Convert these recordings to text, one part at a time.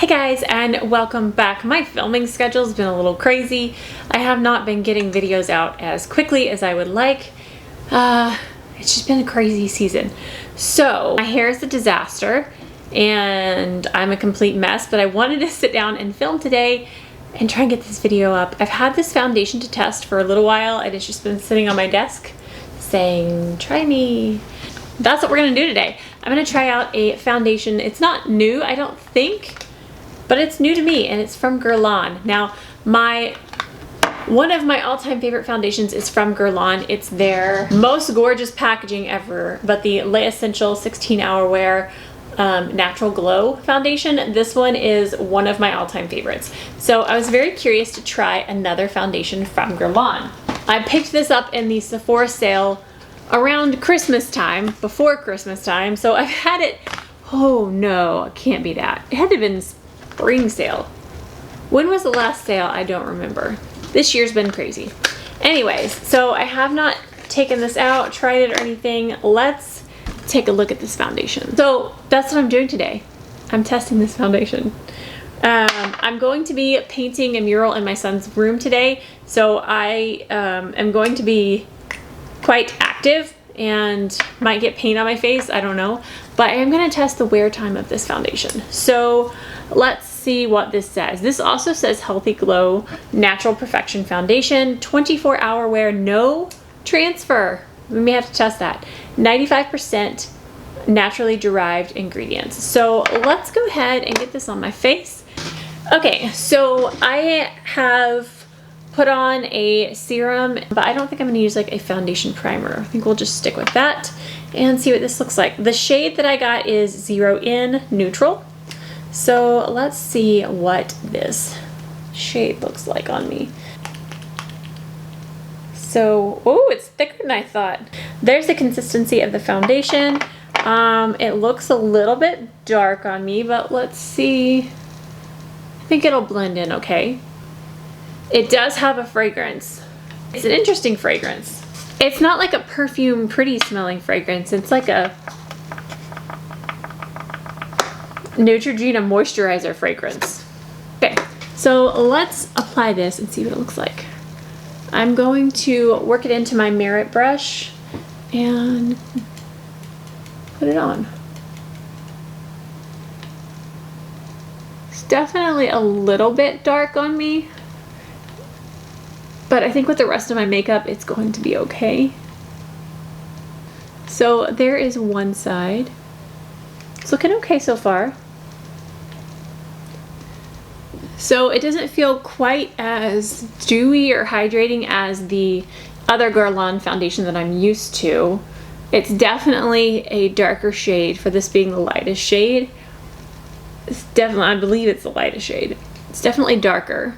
Hey guys, and welcome back. My filming schedule's been a little crazy. I have not been getting videos out as quickly as I would like. It's just been a crazy season. So my hair is a disaster and I'm a complete mess, but I wanted to sit down and film today and try and get this video up. I've had this foundation to test for a little while and it's just been sitting on my desk saying, try me. That's what we're gonna do today. I'm gonna try out a foundation. It's not new, I don't think, but it's new to me and it's from Guerlain. Now, one of my all-time favorite foundations is from Guerlain. It's their most gorgeous packaging ever, but the Le Essential 16-Hour Wear Natural Glow foundation. This one is one of my all-time favorites. So I was very curious to try another foundation from Guerlain. I picked this up in the Sephora sale around Christmas time, before Christmas time, so I've had it, oh no, it can't be that. It had to have been spring sale. When was the last sale? I don't remember. This year's been crazy. Anyways, so I have not taken this out, tried it or anything. Let's take a look at this foundation. So that's what I'm doing today. I'm testing this foundation. I'm going to be painting a mural in my son's room today, so I am going to be quite active and might get paint on my face, I don't know, but I am going to test the wear time of this foundation. So let's see what this says. This also says Healthy Glow Natural Perfection Foundation, 24-hour wear, no transfer. We may have to test that. 95% naturally derived ingredients. So let's go ahead and get this on my face. Okay, so I have put on a serum, but I don't think I'm gonna use like a foundation primer. I think we'll just stick with that and see what this looks like. The shade that I got is 0 in Neutral. So let's see what this shade looks like on me. So, oh, it's thicker than I thought. There's the consistency of the foundation. It looks a little bit dark on me, but let's see. I think it'll blend in okay. It does have a fragrance. It's an interesting fragrance. It's not like a perfume, pretty smelling fragrance. It's like a Neutrogena moisturizer fragrance. Okay, so let's apply this and see what it looks like. I'm going to work it into my Merit brush and put it on. It's definitely a little bit dark on me, but I think with the rest of my makeup, it's going to be okay. So there is one side. It's looking okay so far. So it doesn't feel quite as dewy or hydrating as the other Guerlain foundation that I'm used to. It's definitely a darker shade for this being the lightest shade. It's definitely, I believe it's the lightest shade. It's definitely darker.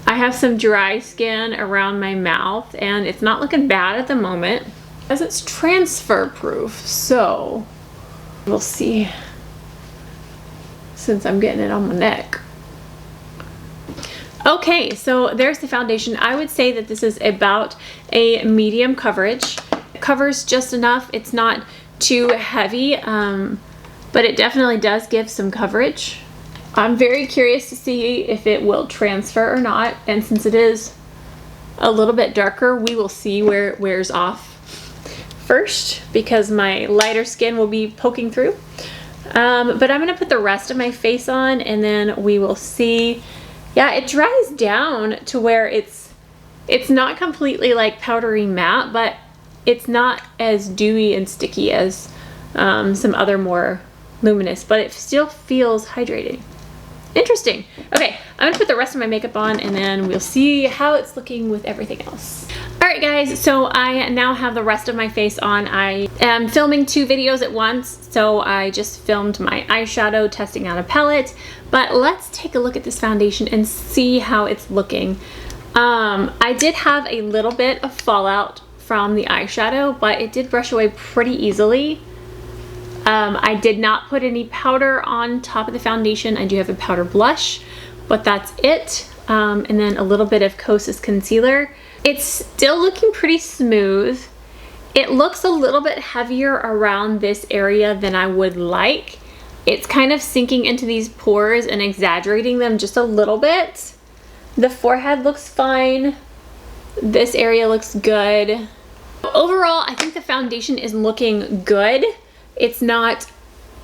I have some dry skin around my mouth and it's not looking bad at the moment as it's transfer proof, so we'll see since I'm getting it on my neck. Okay, so there's the foundation. I would say that this is about a medium coverage. It covers just enough. It's not too heavy, but it definitely does give some coverage. I'm very curious to see if it will transfer or not, and since it is a little bit darker, we will see where it wears off first because my lighter skin will be poking through. But I'm gonna put the rest of my face on and then we will see. Yeah, it dries down to where it's not completely like powdery matte, but it's not as dewy and sticky as some other more luminous, but it still feels hydrating. Interesting. Okay, I'm gonna put the rest of my makeup on and then we'll see how it's looking with everything else. Alright guys, so I now have the rest of my face on. I am filming 2 videos at once, so I just filmed my eyeshadow testing out a palette, but let's take a look at this foundation and see how it's looking. I did have a little bit of fallout from the eyeshadow, but it did brush away pretty easily. I did not put any powder on top of the foundation. I do have a powder blush, but that's it. And then a little bit of Kosas concealer. It's still looking pretty smooth. It looks a little bit heavier around this area than I would like. It's kind of sinking into these pores and exaggerating them just a little bit. The forehead looks fine. This area looks good. Overall, I think the foundation is looking good. It's not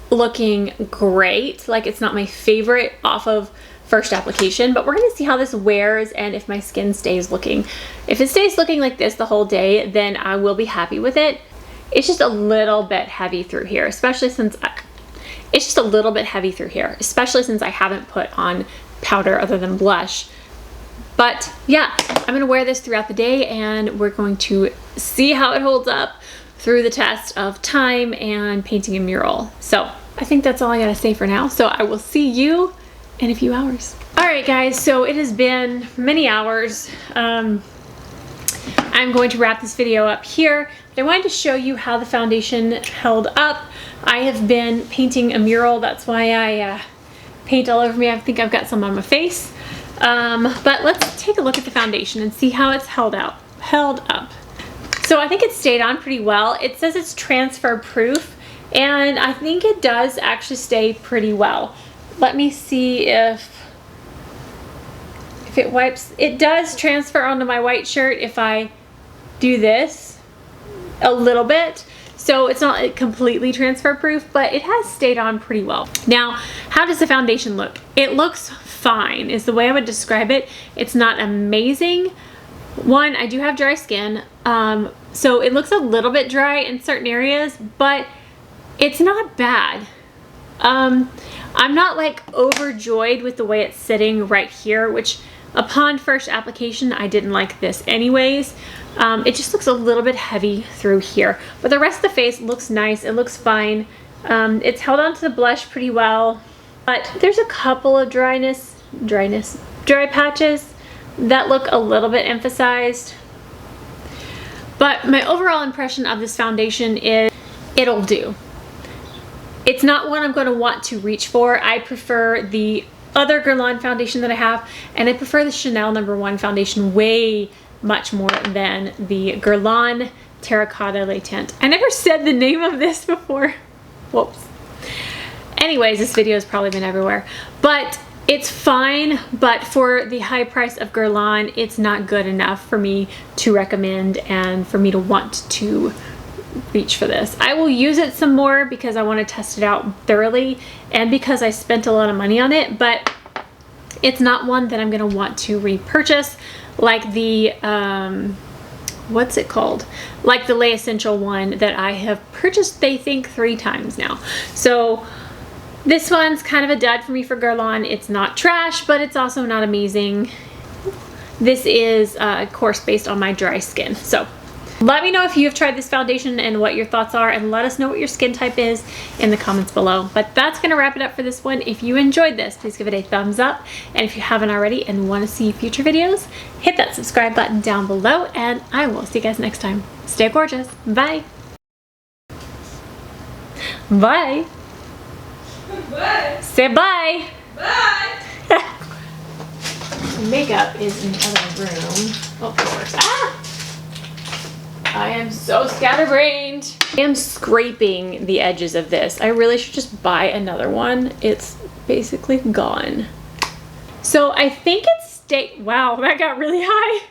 looking great. Like, it's not my favorite off of first application, but we're gonna see how this wears and if my skin stays looking. If it stays looking like this the whole day, then I will be happy with it. It's just a little bit heavy through here, especially since it's just a little bit heavy through here, especially since I haven't put on powder other than blush. But yeah, I'm gonna wear this throughout the day and we're going to see how it holds up through the test of time and painting a mural. So I think that's all I gotta say for now. So I will see you in a few hours. All right guys, so it has been many hours. I'm going to wrap this video up here, but I wanted to show you how the foundation held up. I have been painting a mural. That's why I paint all over me. I think I've got some on my face. But let's take a look at the foundation and see how it's held up. So I think it stayed on pretty well. It says it's transfer proof, and I think it does actually stay pretty well. Let me see if it wipes. It does transfer onto my white shirt if I do this a little bit. So it's not completely transfer proof, but it has stayed on pretty well. Now, how does the foundation look? It looks fine is the way I would describe it. It's not amazing. One, I do have dry skin, so it looks a little bit dry in certain areas, but it's not bad. I'm not like overjoyed with the way it's sitting right here, which upon first application, I didn't like this anyways. It just looks a little bit heavy through here, but the rest of the face looks nice. It looks fine. It's held onto the blush pretty well, but there's a couple of dry patches that look a little bit emphasized. But my overall impression of this foundation is it'll do. It's not one I'm going to want to reach for. I prefer the other Guerlain foundation that I have, and I prefer the Chanel No. 1 foundation way much more than the Guerlain Terracotta Tint. I never said the name of this before. Whoops. Anyways, this video has probably been everywhere, but it's fine. But for the high price of Guerlain, it's not good enough for me to recommend and for me to want to reach for this. I will use it some more because I want to test it out thoroughly and because I spent a lot of money on it, but it's not one that I'm going to want to repurchase like the what's it called, like the Lay Essential one that I have purchased, they think 3 times now. So this one's kind of a dud for me for Guerlain. It's not trash, but it's also not amazing. This is of course based on my dry skin. So let me know if you have tried this foundation and what your thoughts are, and let us know what your skin type is in the comments below. But that's going to wrap it up for this one. If you enjoyed this, please give it a thumbs up. And if you haven't already and want to see future videos, hit that subscribe button down below, and I will see you guys next time. Stay gorgeous. Bye. Bye. Bye. Say bye. Bye. Makeup is in the other room. Oh, this works. Ah! I am so scatterbrained. I am scraping the edges of this. I really should just buy another one. It's basically gone. So I think it's wow, that got really high.